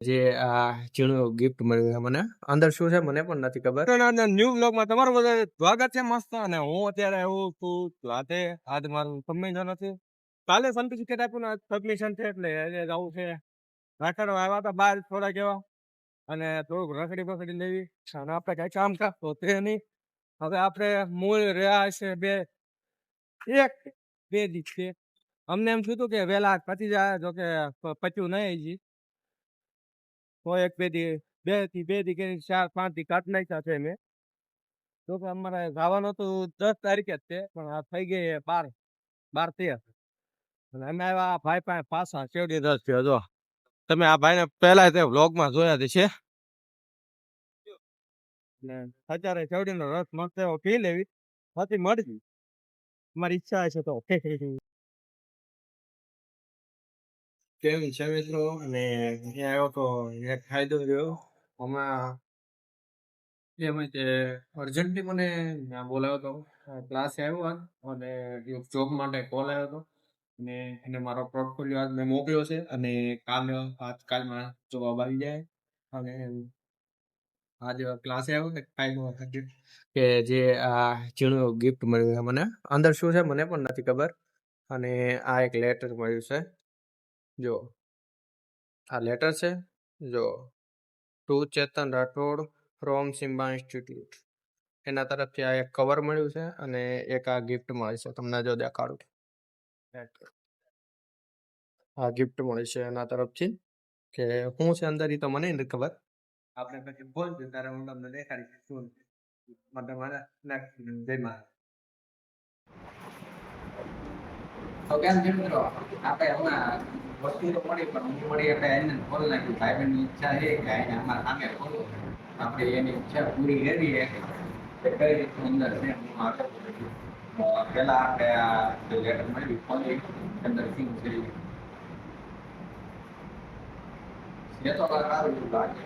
જે આ ઝીણું ગિફ્ટ મળ્યું છે મને. અંદર શું છે મને પણ નથી ખબર. ન્યૂ બ્લોગમાં તમારું બધા સ્વાગત છે મસ્ત. અને હું અત્યારે આવું છું રાતે. આજ મારું સબમિશન નથી. કાલે સર્ટિફિકેટ આપ્યું ને સબમિશન છે એટલે જવું છે. રાખડો આવ્યા હતા બહાર થોડા કેવા અને થોડુંક રખડી પકડી લેવી અને આપણે કઈ કામ કરતો તે નહીં. હવે આપણે મૂળ રહ્યા છે બે દિવસ છે. અમને એમ થયું કે વહેલા પતી જાય, જો કે પત્યું નહીં હજી. તો એક બે થી કરી 4-5 દી કાઢ નાખ્યા છે મેં. તો કે અમારે જવાનું તો 10 તારીખે જ છે, પણ આ થઈ ગઈ 12-13 અને અમે આવ્યા ભાઈ પાસે પાછા ચેવડી 10 થયો. જો તમે આ ભાઈને પહેલા તે વ્લોગમાં જોયા છે ને. અત્યારે ચેવડીનો રસ મસ્ત એવો પી લેવી પછી મળવી. તમારી ઈચ્છા હશે તો કેવી છે મિત્રો? અને અહીંયા આવ્યો તો એક ફાયદો રહ્યો. હમણાં એમાં તે અર્જન્ટલી મને બોલાવ્યો હતો, ક્લાસે આવ્યો અને જોબ માટે કોલ આવ્યો હતો અને એને મારો પોર્ટફોલિયો આજ મેં મોકલ્યો છે અને આજકાલમાં જવાબ આવી જાય. અને આજે ક્લાસે આવ્યો એક ફાયદો કે જે આ ઝીણું ગિફ્ટ મળ્યું છે મને. અંદર શું છે મને પણ નથી ખબર. અને આ એક લેટર મળ્યું છે. જો આ લેટર છે. જો to Chetan Rathod from Simba institute, એના તરફથી આ એક કવર મળ્યું છે અને એક આ ગિફ્ટ મળી છે. તમને જો દેખાડું, આ ગિફ્ટ મળી છે એના તરફથી. કે શું છે અંદર એ તો મને નથી ખબર. આપણે પછી બોલજો ત્યારે હું તમને દેખાડીશ શું માટે મારા જય મહારાજ. તો કેમ છે મિત્રો? આપણે હમણાં વસ્તુ તો મળી પણ હું મળી એટલે એને ખોલ નાખ્યું. ભાઈબંધની ઈચ્છા છે કે એને અમારા સામે ખોલવું. આપણે એની ઈચ્છા પૂરી કરીએ કઈ રીતનું અંદર છે હું આગળ પહેલા આપણે આ લેટર મળ્યું ખોલી અંદર શું છે એ તો સારું લાગે.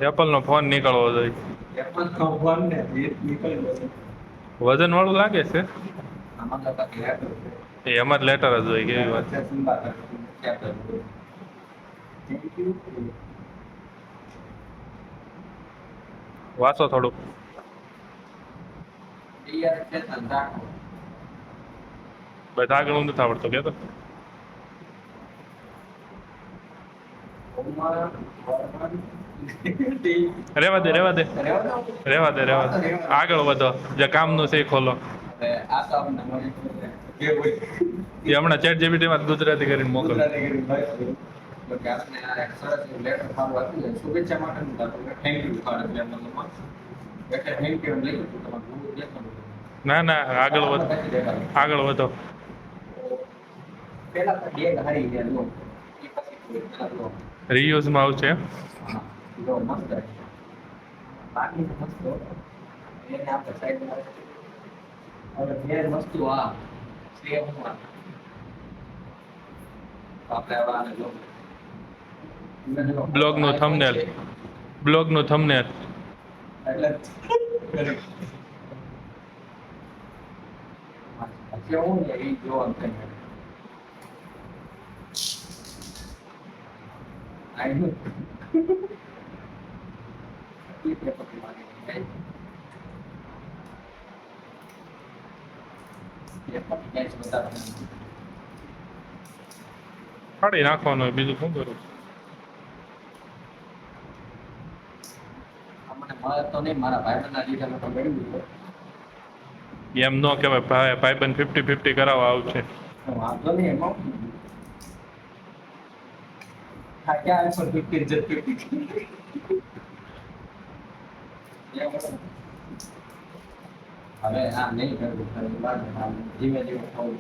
એપલ નો ફોન નીકળવો જોઈએ. એપલ નો ફોન ને નીકળ્યો છે. વજન વાળું લાગે છે. આમાં તો લેટર છે. એ એમાં જ લેટર જ હોય. કેવી વાત. વાંચો થોડુંક. બસ આગળ હું નથી આવડતો કેતો. રેવા દે આગળ વધો. જે કામનું છે એ ખોલો. એ હમણાં ચેટ જીપીટી માં ગુજરાતી કરીને મોકલો. ના ના આગળ વધો. રિયુઝમાં આવશે. બ્લોગ નું થંબનેલ. ફાડી નાખવાનું બીજું શું કરું. એમ ન કહેવાય. ભાઈબંધ 50-50 કરાવવા આવશે. હવે આ નહીં કરવું, ધીમે ધીમે થવું.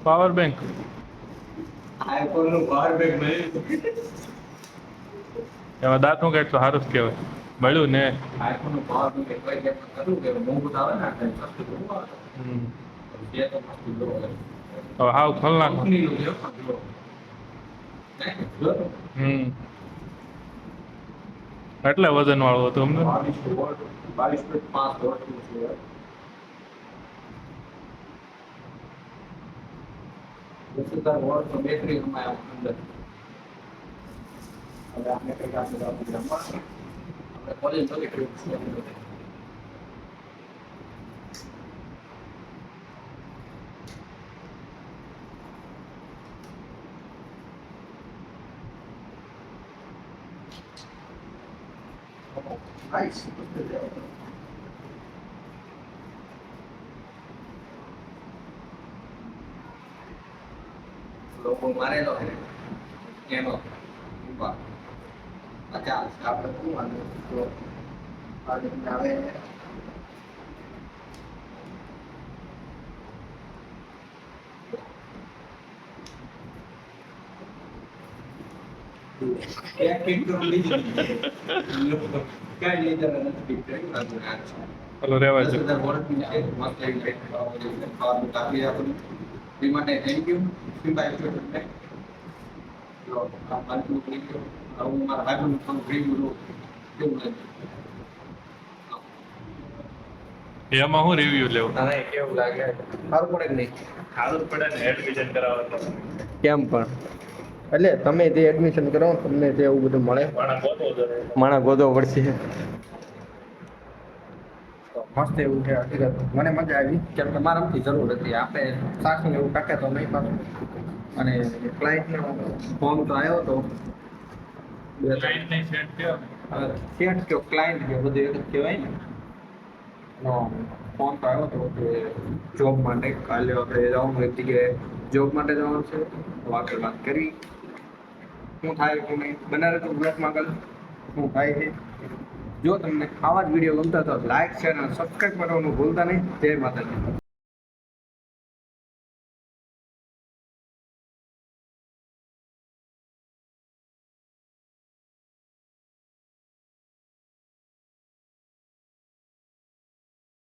Power bank. આઈફોન નું પાવર બેંક મળ્યું. એમાં દાંત નું કાઢ તો સારું જ કહેવાય. મળ્યું ને આઈફોનનો ભાવ બી કોઈ કે કરું કે મોંઘું તો આવે ને એટલે સસ્તું થોડું આવે. હમ. બે તો મસ્તી લો હવે હાવ ખોલ નાખો. કંપની નું લ્યો પણ લો. લો. હમ. એટલે વજન વાળું હતું અમને 22 વોટ 22.5 વોટ નું છે. દસહજાર વોટ નો બેટરી હમારે અંદર. હવે આપણે કઈ આપણે રમવાનું. આપણે કોલેજ તો કેટલું છે. Nice. લોકો મારેલો છે એનો 50 આપણે શું વાંધો તો આવે એક કિટ તો લીધી કઈ નહીં જરા નથી ચાલો રેવા છે 10,000 વોટ ની છે મસ્ત એવી ખાવાનું કાપી આપણને એ માટે થેન્ક યુ સિમ્બાઈ ફેવરેટ લો આ પાછું ક્લિક કરો હું મારા ભાઈબંધ ફોન રિવ્યુ લો કેવું લાગે એમાં હું રિવ્યુ લેવું ના કેવું લાગે સારું પડે કે નહીં સારું પડે ને એડમિશન કરાવવા કેમ પણ એટલે તમે જે એડમિશન કરો તમને જે એવું બધું મળે માણા ગોદો પડશે મસ્ત એવું છે હકીકત મને મજા આવી કેમ કે મારે અમથી જરૂર હતી આપણે સાસુ એવું ટકે તો નહીં પાછું અને ક્લાયન્ટનો ફોન તો આવ્યો હતો સેટ કયો ક્લાયન્ટ કયો બધું એક જ કહેવાય ને ફોન તો આવ્યો હતો કે જોબ માટે કાલે આપણે જવાનું એક જગ્યાએ જોબ માટે જવાનું છે તો આગળ વાત કરી શું થાય શું નહીં બનારે તો બ્લોગમાં આગળ શું થાય છે જો તમને આવા જ વિડીયો ગમતા તો લાઈક શેર અને સબસ્ક્રાઈબ કરવાનું ભૂલતા નહીં જય માતાજી